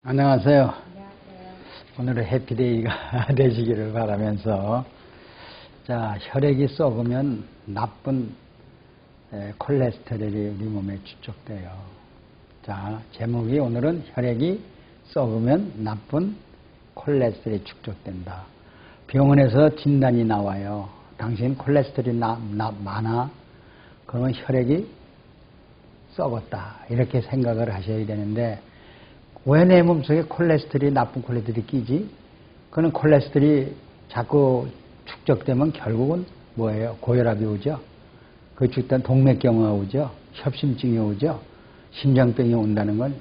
안녕하세요. 안녕하세요. 오늘은 해피데이가 되시기를 바라면서, 자, 혈액이 썩으면 나쁜 콜레스테롤이 우리 몸에 축적돼요. 자, 제목이 오늘은 혈액이 썩으면 나쁜 콜레스테롤이 축적된다. 병원에서 진단이 나와요. 당신 콜레스테롤이 많아. 그러면 혈액이 썩었다. 이렇게 생각을 하셔야 되는데, 왜 내 몸속에 콜레스테롤이 나쁜 콜레스테롤이 끼지? 그는 콜레스테롤이 자꾸 축적되면 결국은 뭐예요? 고혈압이 오죠. 그 축된 동맥경화가 오죠. 협심증이 오죠. 심장병이 온다는 건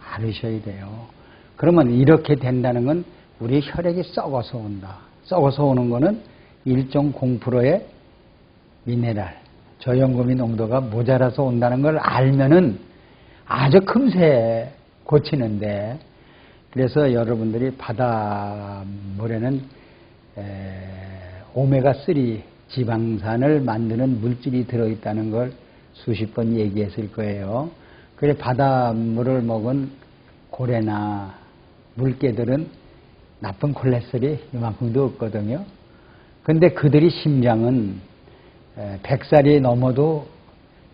알으셔야 돼요. 그러면 이렇게 된다는 건 우리 혈액이 썩어서 온다. 썩어서 오는 거는 1.0%의 미네랄, 저염금이 농도가 모자라서 온다는 걸 알면은 아주 금세 고치는데, 그래서 여러분들이 바닷물에는 오메가3 지방산을 만드는 물질이 들어있다는 걸 수십 번 얘기했을 거예요. 그래 바닷물을 먹은 고래나 물개들은 나쁜 콜레스테롤이 이만큼도 없거든요. 근데 그들이 심장은 100살이 넘어도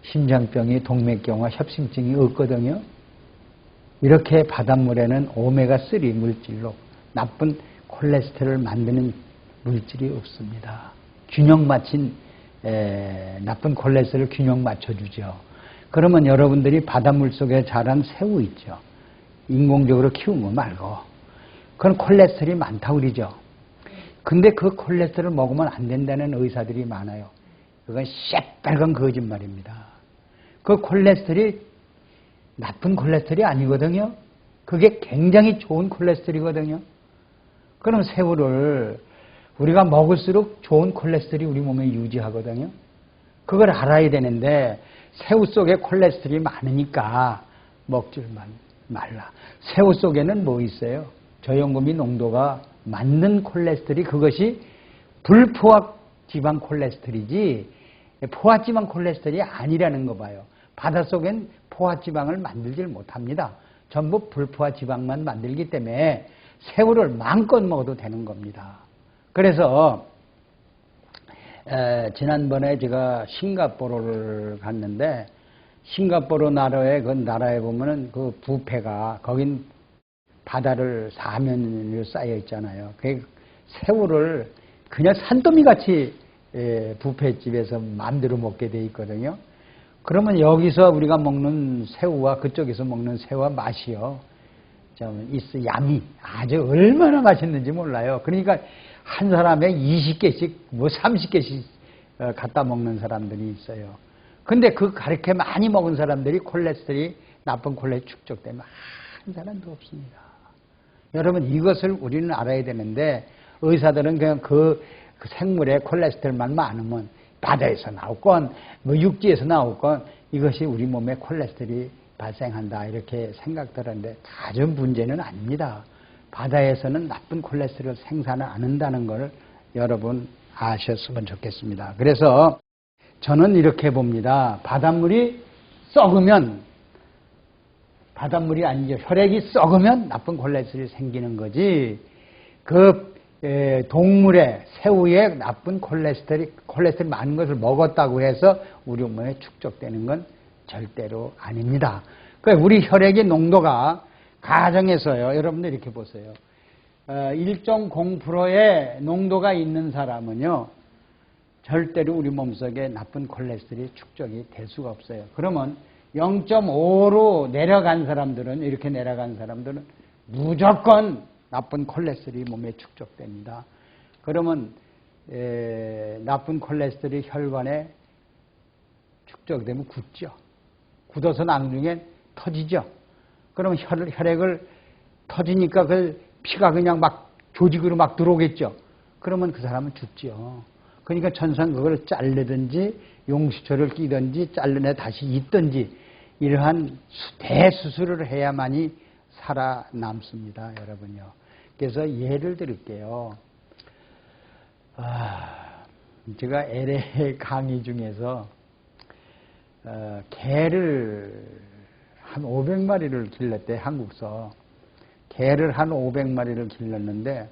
심장병이, 동맥경화, 협심증이 없거든요. 이렇게 바닷물에는 오메가3 물질로 나쁜 콜레스테롤을 만드는 물질이 없습니다. 균형 맞춘 나쁜 콜레스테롤을 균형 맞춰주죠. 그러면 여러분들이 바닷물 속에 자란 새우 있죠. 인공적으로 키운 거 말고. 그건 콜레스테롤이 많다고 그러죠. 근데 그 콜레스테롤을 먹으면 안 된다는 의사들이 많아요. 그건 새빨간 거짓말입니다. 그 콜레스테롤이 나쁜 콜레스테롤이 아니거든요. 그게 굉장히 좋은 콜레스테롤이거든요. 그럼 새우를 우리가 먹을수록 좋은 콜레스테롤이 우리 몸에 유지하거든요. 그걸 알아야 되는데 새우 속에 콜레스테롤이 많으니까 먹지 말라. 새우 속에는 뭐 있어요? 저염금이 농도가 맞는 콜레스테롤이, 그것이 불포화 지방 콜레스테롤이지 포화지방 콜레스테롤이 아니라는 거 봐요. 바닷속엔 포화지방을 만들질 못합니다. 전부 불포화지방만 만들기 때문에 새우를 마음껏 먹어도 되는 겁니다. 그래서 지난번에 제가 싱가포르를 갔는데, 싱가포르 나라에 보면은 그 뷔페가, 거긴 바다를 사면으로 쌓여 있잖아요. 그 새우를 그냥 산더미같이 뷔페집에서 마음대로 먹게 돼 있거든요. 그러면 여기서 우리가 먹는 새우와 그쪽에서 먹는 새우와 맛이요, 좀 야미, 아주 얼마나 맛있는지 몰라요. 그러니까 한 사람에 20개씩, 뭐 30개씩 갖다 먹는 사람들이 있어요. 근데 그렇게 많이 먹은 사람들이 콜레스테롤이, 나쁜 콜레스테롤이 축적되면 한 사람도 없습니다. 여러분, 이것을 우리는 알아야 되는데, 의사들은 그냥 그 생물의 콜레스테롤만 많으면 바다에서 나오건 뭐 육지에서 나오건 이것이 우리 몸에 콜레스테롤이 발생한다, 이렇게 생각들 하는데 가전 문제는 아닙니다. 바다에서는 나쁜 콜레스테롤 생산을 안 한다는 걸 여러분 아셨으면 좋겠습니다. 그래서 저는 이렇게 봅니다. 바닷물이 썩으면, 바닷물이 아니죠, 혈액이 썩으면 나쁜 콜레스테롤이 생기는 거지, 그 동물의, 새우에 나쁜 콜레스테롤 많은 것을 먹었다고 해서 우리 몸에 축적되는 건 절대로 아닙니다. 그러니까 우리 혈액의 농도가 가정에서요, 여러분들 이렇게 보세요. 1.0%의 농도가 있는 사람은요, 절대로 우리 몸속에 나쁜 콜레스테롤이 축적이 될 수가 없어요. 그러면 0.5로 내려간 사람들은, 이렇게 내려간 사람들은 무조건 나쁜 콜레스테롤이 몸에 축적됩니다. 그러면 나쁜 콜레스테롤이 혈관에 축적되면 굳죠. 굳어서 나중에 터지죠. 그러면 혈액을 터지니까 그 피가 그냥 막 조직으로 막 들어오겠죠. 그러면 그 사람은 죽죠. 그러니까 천상 그걸 자르든지 용수철을 끼든지 잘라내 다시 있든지 이러한 대수술을 해야만이 살아남습니다, 여러분요. 그래서 예를 들을게요. 제가 LA 강의 중에서 개를 한 500마리를 길렀대, 한국서. 개를 한 500마리를 길렀는데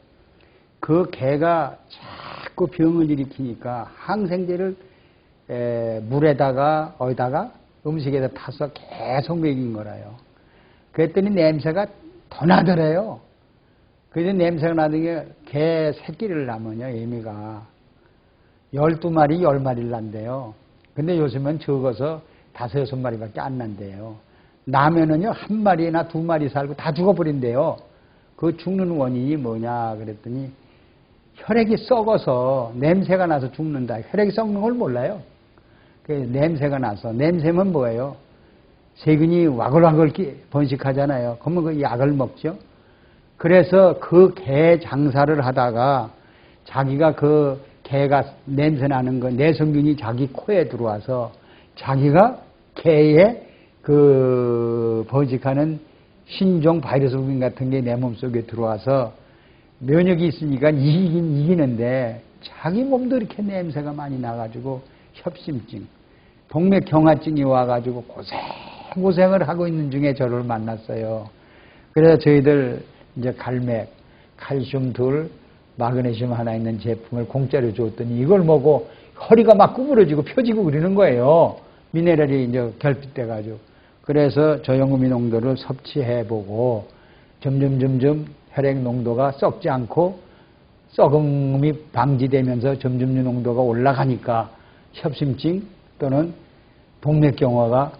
그 개가 자꾸 병을 일으키니까 항생제를 물에다가 어디다가 음식에다 타서 계속 먹인 거라요. 그랬더니 냄새가 더 나더래요. 그래서 냄새가 나는 게 개 새끼를 낳으면요, 애미가 12마리, 10마리를 난대요. 근데 요즘은 적어서 5, 6마리밖에 안 난대요. 나면은요, 1마리나 2마리 살고 다 죽어버린대요. 그 죽는 원인이 뭐냐 그랬더니 혈액이 썩어서 냄새가 나서 죽는다. 혈액이 썩는 걸 몰라요. 냄새가 나서. 냄새면 뭐예요? 세균이 와글와글 번식하잖아요. 그러면 그 약을 먹죠. 그래서 그 개 장사를 하다가 자기가 그 개가 냄새 나는 거 내성균이 자기 코에 들어와서 자기가 개의 그 번식하는 신종 바이러스균 같은 게 내 몸속에 들어와서 면역이 있으니까 이기는데 자기 몸도 이렇게 냄새가 많이 나가지고 협심증, 동맥경화증이 와가지고 고생을 하고 있는 중에 저를 만났어요. 그래서 저희들 이제 갈맥, 칼슘 둘, 마그네슘 하나 있는 제품을 공짜로 줬더니 이걸 먹고 허리가 막 구부러지고 펴지고 그러는 거예요. 미네랄이 이제 결핍돼가지고. 그래서 저염구미 농도를 섭취해보고 점점 혈액 농도가 썩지 않고 썩음이 방지되면서 점점 농도가 올라가니까 협심증 또는 동맥경화가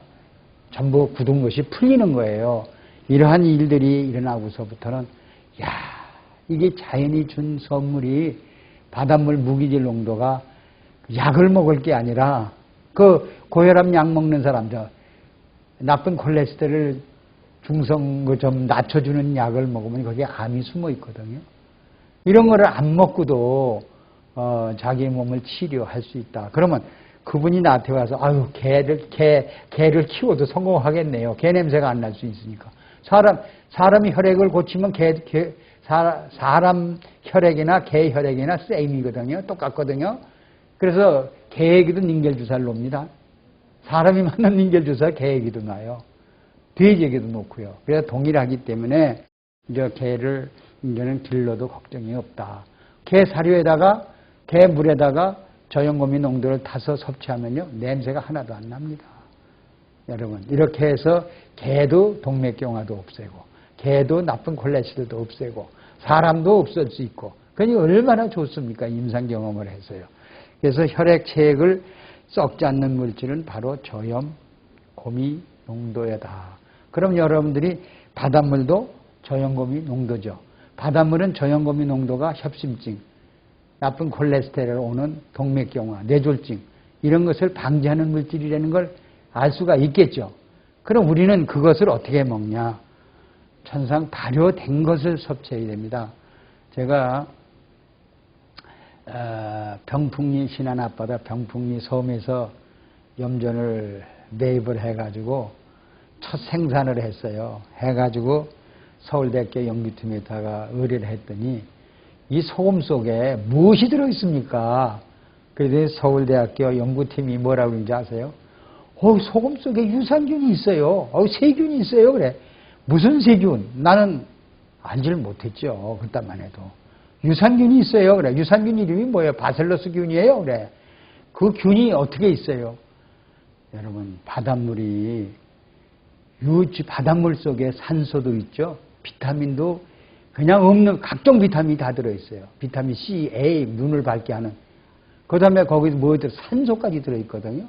전부 굳은 것이 풀리는 거예요. 이러한 일들이 일어나고서부터는 이게 자연이 준 선물이 바닷물 무기질 농도가 약을 먹을 게 아니라 그 고혈압 약 먹는 사람들 나쁜 콜레스테롤 중성 좀 낮춰주는 약을 먹으면 거기에 암이 숨어 있거든요. 이런 거를 안 먹고도 자기 몸을 치료할 수 있다. 그러면 그분이 나한테 와서 아유 개를 키워도 성공하겠네요. 개 냄새가 안 날 수 있으니까. 사람이 혈액을 고치면 사람 혈액이나 개 혈액이나 세임이거든요. 똑같거든요. 그래서 개에게도 닌겔주사를 놉니다. 사람이 맞는 닌겔주사 개에게도 놔요. 돼지에게도 놓고요. 그래서 동일하기 때문에 이제 개를 이제는 길러도 걱정이 없다. 개 사료에다가 개 물에다가 저염구미 농도를 타서 섭취하면요 냄새가 하나도 안 납니다. 여러분 이렇게 해서 개도 동맥경화도 없애고 개도 나쁜 콜레스테롤도 없애고 사람도 없앨 수 있고 그러니 얼마나 좋습니까? 임상 경험을 해서요. 그래서 혈액 체액을 썩지 않는 물질은 바로 저염구미 농도에다. 그럼 여러분들이 바닷물도 저염구미 농도죠. 바닷물은 저염구미 농도가 협심증, 나쁜 콜레스테롤 오는 동맥경화, 뇌졸중 이런 것을 방지하는 물질이라는 걸 알 수가 있겠죠. 그럼 우리는 그것을 어떻게 먹냐? 천상 발효된 것을 섭취해야 됩니다. 제가 병풍리 신안 앞바다 병풍리 섬에서 염전을 매입을 해가지고 첫 생산을 했어요. 해가지고 서울대학교 연구팀에다가 의뢰를 했더니 이 소금 속에 무엇이 들어있습니까? 그래서 서울대학교 연구팀이 뭐라고 그러는지 아세요? 소금 속에 유산균이 있어요. 세균이 있어요. 그래. 무슨 세균? 나는 알지를 못했죠. 그때만 해도. 유산균이 있어요. 그래. 유산균 이름이 뭐예요? 바셀러스 균이에요. 그래. 그 균이 어떻게 있어요? 여러분, 바닷물이 바닷물 속에 산소도 있죠. 비타민도 그냥 없는 각종 비타민이 다 들어있어요. 비타민 C, A, 눈을 밝게 하는. 그 다음에 거기서 뭐 산소까지 들어있거든요.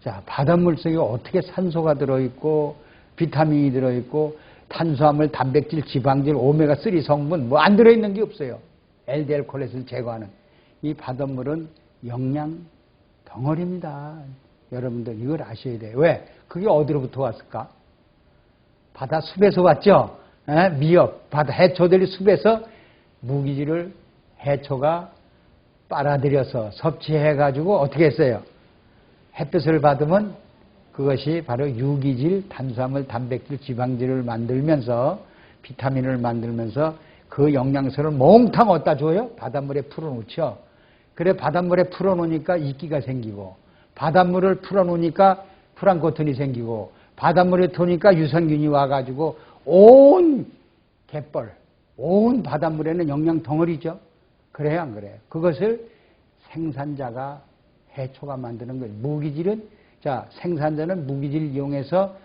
자, 바닷물 속에 어떻게 산소가 들어있고, 비타민이 들어있고, 탄수화물, 단백질, 지방질, 오메가3 성분, 뭐 안 들어있는 게 없어요. LDL 콜레스테롤 제거하는. 이 바닷물은 영양 덩어리입니다. 여러분들 이걸 아셔야 돼요. 왜? 그게 어디로부터 왔을까? 바다 숲에서 왔죠? 미역, 바다 해초들이 숲에서 무기질을 해초가 빨아들여서 섭취해가지고 어떻게 했어요? 햇빛을 받으면 그것이 바로 유기질, 탄수화물, 단백질, 지방질을 만들면서 비타민을 만들면서 그 영양소를 몽땅 얻다 줘요. 바닷물에 풀어놓죠. 그래 바닷물에 풀어놓으니까 이끼가 생기고 바닷물을 풀어놓으니까 플랑크톤이 생기고 바닷물에 두니까 유산균이 와가지고 온 갯벌, 온 바닷물에는 영양 덩어리죠. 그래요, 안 그래요? 그것을 생산자가 해초가 만드는 거예요. 무기질은, 자, 생산자는 무기질을 이용해서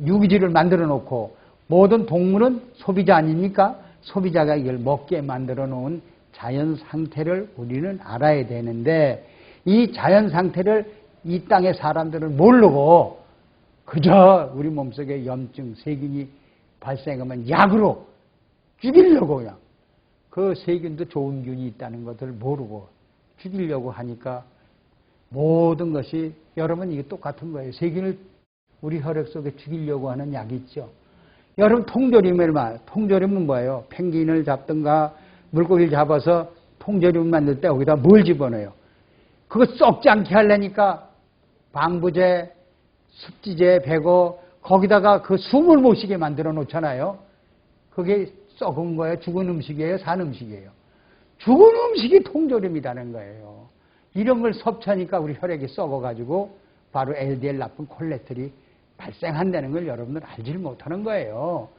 유기질을 만들어 놓고, 모든 동물은 소비자 아닙니까? 소비자가 이걸 먹게 만들어 놓은 자연 상태를 우리는 알아야 되는데, 이 자연 상태를 이 땅의 사람들은 모르고 그저 우리 몸속에 염증, 세균이 발생하면 약으로 죽이려고 그냥 그 세균도 좋은 균이 있다는 것을 모르고 죽이려고 하니까 모든 것이, 여러분 이게 똑같은 거예요. 세균을 우리 혈액 속에 죽이려고 하는 약이 있죠. 여러분 통조림은 뭐예요? 펭귄을 잡든가 물고기를 잡아서 통조림 만들 때 거기다 뭘 집어넣어요? 그거 썩지 않게 하려니까 방부제, 습지제 배고 거기다가 그 숨을 못 쉬게 만들어 놓잖아요. 그게 썩은 거예요? 죽은 음식이에요? 산 음식이에요? 죽은 음식이 통조림이라는 거예요. 이런 걸 섭취하니까 우리 혈액이 썩어가지고 바로 LDL 나쁜 콜레스테롤이 발생한다는 걸 여러분들 알지를 못하는 거예요.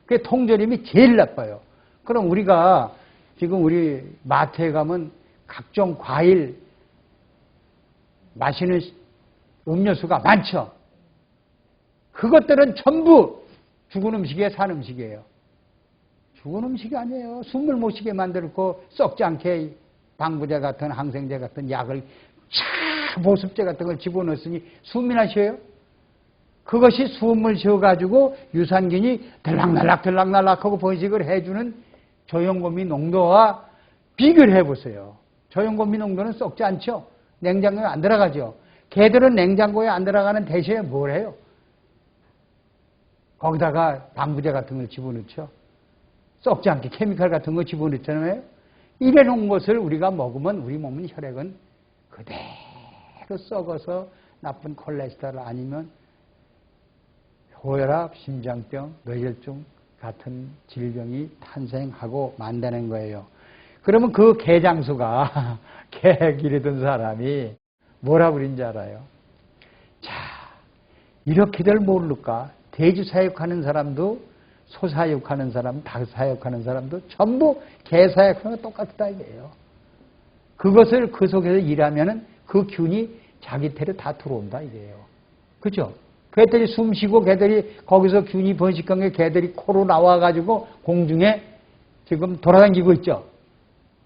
그게 통조림이 제일 나빠요. 그럼 우리가 지금 우리 마트에 가면 각종 과일, 마시는 음료수가 많죠. 그것들은 전부 죽은 음식이에요, 산 음식이에요? 죽은 음식이 아니에요. 숨을 못 쉬게 만들고 썩지 않게 방부제 같은 항생제 같은 약을 보습제 같은 걸 집어넣었으니 숨이나 쉬어요? 그것이 숨을 쉬어가지고 유산균이 들락날락하고 번식을 해주는 저염고미 농도와 비교를 해보세요. 저염고미 농도는 썩지 않죠? 냉장고에 안 들어가죠? 개들은 냉장고에 안 들어가는 대신에 뭘 해요? 거기다가 방부제 같은 걸 집어넣죠. 썩지 않게 케미칼 같은 거 집어넣잖아요. 이래놓은 것을 우리가 먹으면 우리 몸은 혈액은 그대로 썩어서 나쁜 콜레스테롤 아니면 고혈압, 심장병, 뇌혈증 같은 질병이 탄생하고 만다는 거예요. 그러면 그 개장수가 개 기르던 사람이 뭐라 그런지 알아요? 자, 이렇게들 모를까? 돼지 사육하는 사람도, 소 사육하는 사람, 닭 사육하는 사람도 전부 개 사육하는 거 똑같다 이거예요. 그것을 그 속에서 일하면은 그 균이 자기 태로 다 들어온다 이거예요. 그죠? 개들이 숨 쉬고 개들이 거기서 균이 번식한 게 개들이 코로 나와가지고 공중에 지금 돌아다니고 있죠.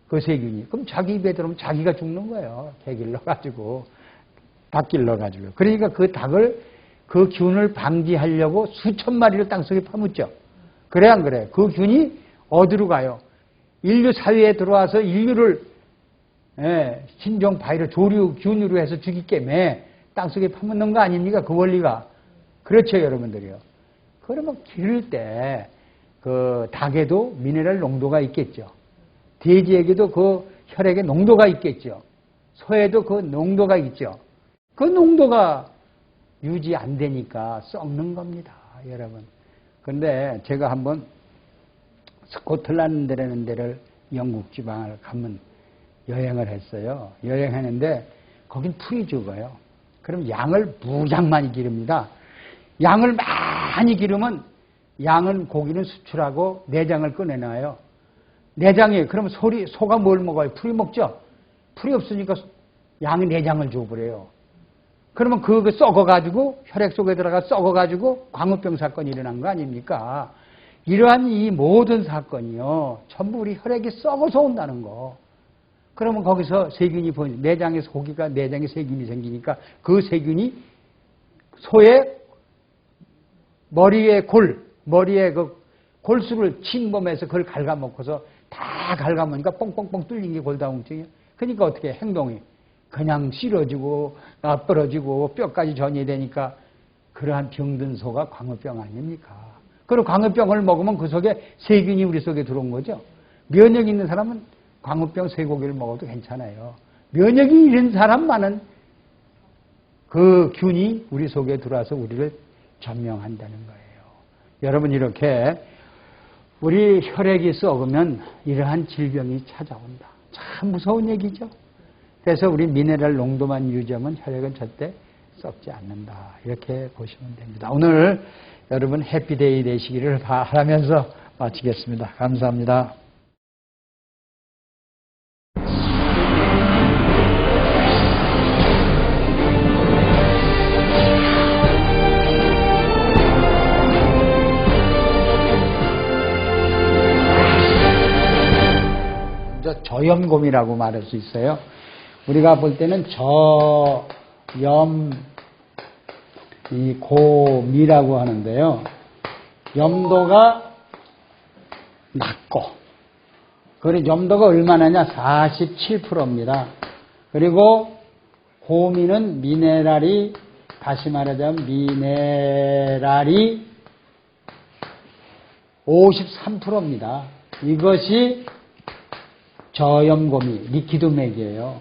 그 세균이. 그럼 자기 입에 들어오면 자기가 죽는 거예요. 개 길러가지고. 닭 길러가지고. 그러니까 그 닭을, 그 균을 방지하려고 수천 마리를 땅속에 파묻죠. 그래 안 그래? 그 균이 어디로 가요? 인류 사회에 들어와서 인류를 신종 바이러스 조류 균으로 해서 죽이게매 땅속에 파묻는 거 아닙니까? 그 원리가. 그렇죠, 여러분들이요. 그러면 기를 때 그 닭에도 미네랄 농도가 있겠죠. 돼지에게도 그 혈액의 농도가 있겠죠. 소에도 그 농도가 있죠. 그 농도가 유지 안 되니까 썩는 겁니다, 여러분. 근데 제가 한번 스코틀랜드라는 데를 영국 지방을 가면 여행을 했어요. 여행했는데 거긴 풀이 죽어요. 그럼 양을 무장 많이 기릅니다. 양을 많이 기르면 양은 고기는 수출하고 내장을 꺼내놔요. 내장이, 그럼 소가 뭘 먹어요? 풀이 먹죠? 풀이 없으니까 양이 내장을 줘버려요. 그러면 그거 썩어가지고 혈액 속에 들어가 썩어가지고 광우병 사건이 일어난 거 아닙니까? 이러한 이 모든 사건이요, 전부 우리 혈액이 썩어서 온다는 거. 그러면 거기서 세균이 내장에서 고기가 내장에 세균이 생기니까 그 세균이 소의 머리에 그 골수를 침범해서 그걸 갉아먹고서 다 갉아먹으니까 뻥뻥뻥 뚫린 게 골다공증이에요. 그러니까 어떻게 행동이 그냥 싫어지고 나빠지고 뼈까지 전이되니까 그러한 병든 소가 광우병 아닙니까? 그리고 광우병을 먹으면 그 속에 세균이 우리 속에 들어온 거죠. 면역이 있는 사람은 광우병 쇠고기를 먹어도 괜찮아요. 면역이 있는 사람만은 그 균이 우리 속에 들어와서 우리를 점령한다는 거예요. 여러분, 이렇게 우리 혈액이 썩으면 이러한 질병이 찾아온다. 참 무서운 얘기죠. 그래서 우리 미네랄 농도만 유지하면 혈액은 절대 썩지 않는다. 이렇게 보시면 됩니다. 오늘 여러분 해피데이 되시기를 바라면서 마치겠습니다. 감사합니다. 저염곰이라고 말할 수 있어요. 우리가 볼 때는 고미라고 하는데요. 염도가 낮고, 그리고 염도가 얼마나냐? 47%입니다. 그리고 고미는 미네랄이, 다시 말하자면 미네랄이 53%입니다. 이것이 저염곰이, 리퀴드맥이에요.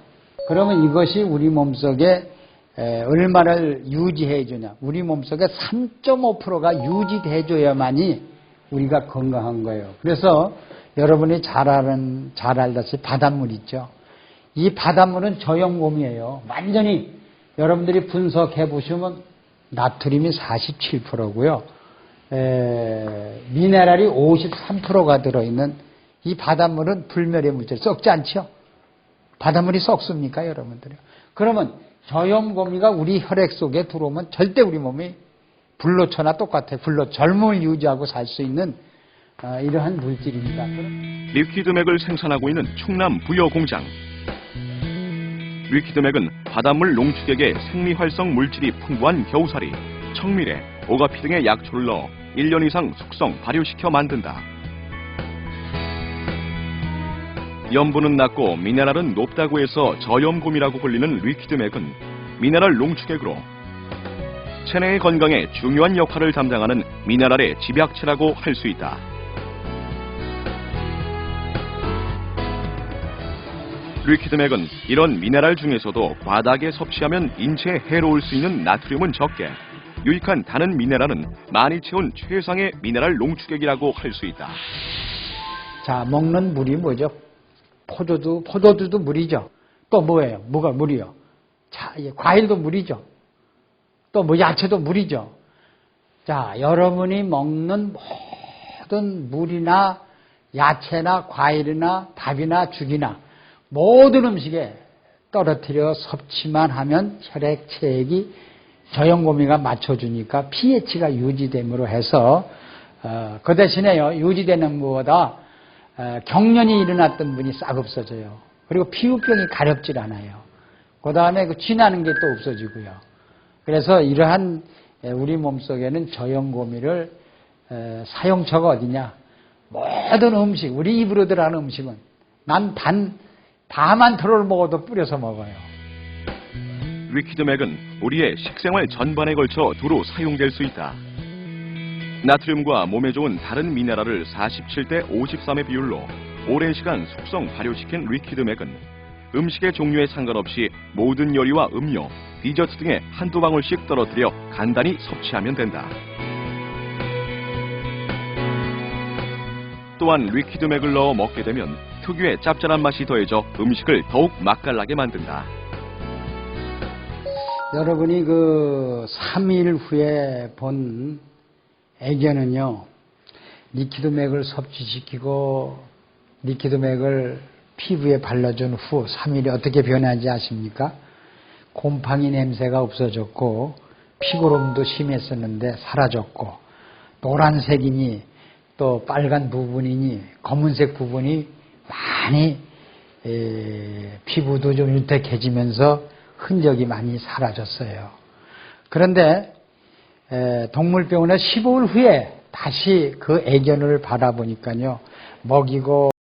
그러면 이것이 우리 몸속에 얼마를 유지해 주냐. 우리 몸속에 3.5%가 유지돼 줘야만이 우리가 건강한 거예요. 그래서 여러분이 잘 알다시피 바닷물 있죠. 이 바닷물은 저염곰이에요. 완전히 여러분들이 분석해 보시면 나트륨이 47%고요. 미네랄이 53%가 들어있는 이 바닷물은 불멸의 물질, 썩지 않죠? 바닷물이 썩습니까, 여러분들이? 그러면 저염고미가 우리 혈액 속에 들어오면 절대 우리 몸이 불로초나 똑같아요. 젊음을 유지하고 살 수 있는 이러한 물질입니다. 리퀴드맥을 생산하고 있는 충남 부여공장. 리퀴드맥은 바닷물 농축액에 생리활성 물질이 풍부한 겨우살이, 청미래, 오가피 등의 약초를 넣어 1년 이상 숙성, 발효시켜 만든다. 염분은 낮고 미네랄은 높다고 해서 저염곰이라고 불리는 리퀴드맥은 미네랄 농축액으로 체내의 건강에 중요한 역할을 담당하는 미네랄의 집약체라고 할 수 있다. 리퀴드맥은 이런 미네랄 중에서도 과다하게 섭취하면 인체에 해로울 수 있는 나트륨은 적게, 유익한 다른 미네랄은 많이 채운 최상의 미네랄 농축액이라고 할 수 있다. 자, 먹는 물이 뭐죠? 포도주도 물이죠. 또 뭐예요? 뭐가 물이요? 자, 과일도 물이죠. 또 뭐 야채도 물이죠. 자, 여러분이 먹는 모든 물이나 야채나 과일이나 밥이나 죽이나 모든 음식에 떨어뜨려 섭취만 하면 혈액 체액이 저염고미가 맞춰주니까 pH가 유지됨으로 해서 그 대신에요, 유지되는 것보다 경련이 일어났던 분이 싹 없어져요. 그리고 피부병이 가렵질 않아요. 그 다음에 쥐나는 게 또 없어지고요. 그래서 이러한 우리 몸속에는 저염고미를 사용처가 어디냐? 모든 음식, 우리 입으로 들어가는 음식은 난 다만 털을 먹어도 뿌려서 먹어요. 리퀴드맥은 우리의 식생활 전반에 걸쳐 두루 사용될 수 있다. 나트륨과 몸에 좋은 다른 미네랄을 47대 53의 비율로 오랜 시간 숙성 발효시킨 리퀴드맥은 음식의 종류에 상관없이 모든 요리와 음료, 디저트 등에 한두 방울씩 떨어뜨려 간단히 섭취하면 된다. 또한 리퀴드맥을 넣어 먹게 되면 특유의 짭짤한 맛이 더해져 음식을 더욱 맛깔나게 만든다. 여러분이 3일 후에 본 애견은요, 리퀴드맥을 섭취시키고 리퀴드맥을 피부에 발라준 후 3일이 어떻게 변하는지 아십니까? 곰팡이 냄새가 없어졌고 피고름도 심했었는데 사라졌고, 노란색이니 또 빨간 부분이니 검은색 부분이 많이 피부도 좀 윤택해지면서 흔적이 많이 사라졌어요. 그런데 동물병원에 15일 후에 다시 그 애견을 바라보니까요, 먹이고